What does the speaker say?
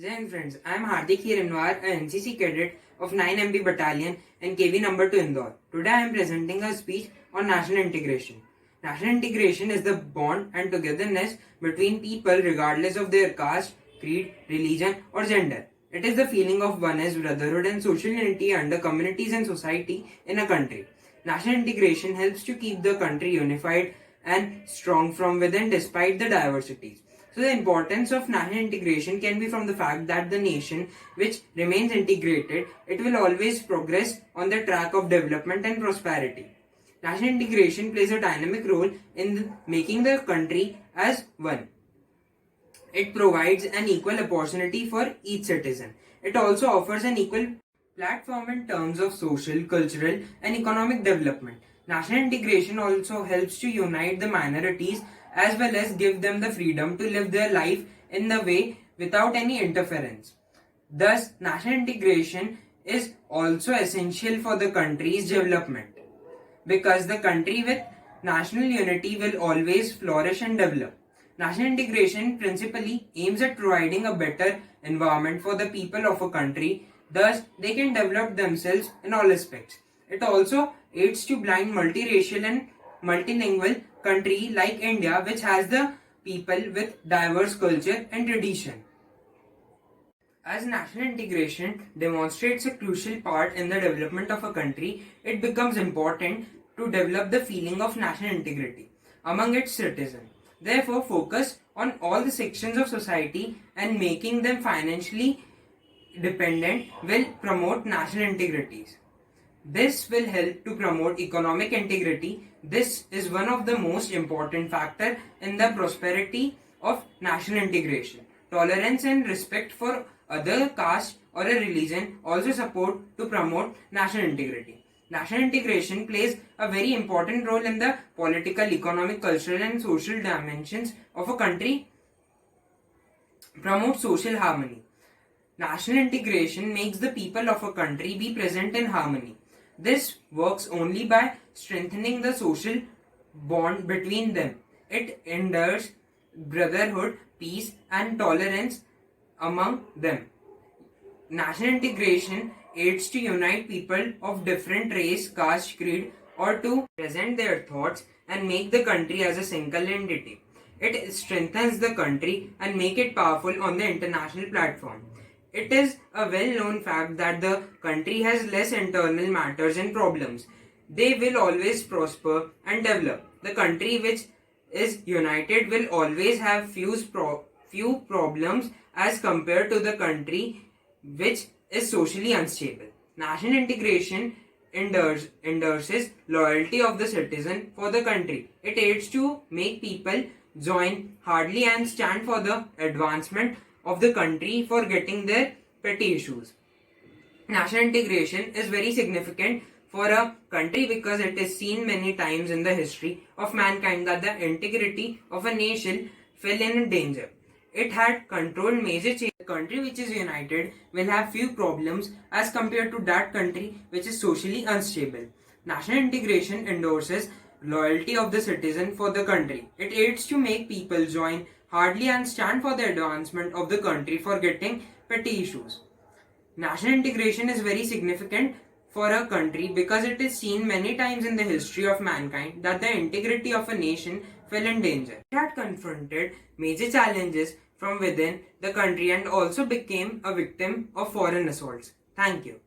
Jai Hind friends, I am Hardik Hiranwar, a NCC cadet of 9 MB Battalion and KV number 2 Indore. Today I am presenting a speech on national integration. National integration is the bond and togetherness between people regardless of their caste, creed, religion or gender. It is the feeling of oneness, brotherhood and social unity under communities and society in a country. National integration helps to keep the country unified and strong from within despite the diversities. So the importance of national integration can be from the fact that the nation which remains integrated, it will always progress on the track of development and prosperity. National integration plays a dynamic role in making the country as one. It provides an equal opportunity for each citizen. It also offers an equal platform in terms of social, cultural, and economic development. National integration also helps to unite the minorities as well as give them the freedom to live their life in the way without any interference. Thus, national integration is also essential for the country's development because the country with national unity will always flourish and develop. National integration principally aims at providing a better environment for the people of a country, thus, they can develop themselves in all aspects. It also aids to blind multiracial and multilingual country like India, which has the people with diverse culture and tradition. As national integration demonstrates a crucial part in the development of a country, it becomes important to develop the feeling of national integrity among its citizens. Therefore, focus on all the sections of society and making them financially dependent will promote national integrities. This will help to promote economic integrity. This is one of the most important factors in the prosperity of national integration. Tolerance and respect for other caste or a religion also support to promote national integrity. National integration plays a very important role in the political, economic, cultural and social dimensions of a country. Promote social harmony. National integration makes the people of a country be present in harmony. This works only by strengthening the social bond between them. It endures brotherhood, peace, and tolerance among them. National integration aids to unite people of different race, caste, creed, or to present their thoughts and make the country as a single entity. It strengthens the country and make it powerful on the international platform. It is a well-known fact that the country has less internal matters and problems. They will always prosper and develop. The country which is united will always have few problems as compared to the country which is socially unstable. National integration endorses loyalty of the citizen for the country. It aids to make people join heartily and stand for the advancement of the country for getting their petty issues. National integration is very significant for a country because it is seen many times in the history of mankind that the integrity of a nation fell in danger. It had controlled major changes. The country which is united will have few problems as compared to that country which is socially unstable. National integration endorses loyalty of the citizen for the country. It aids to make people join heartily and stand for the advancement of the country for getting petty issues. National integration is very significant for a country because it is seen many times in the history of mankind that the integrity of a nation fell in danger. It had confronted major challenges from within the country and also became a victim of foreign assaults. Thank you.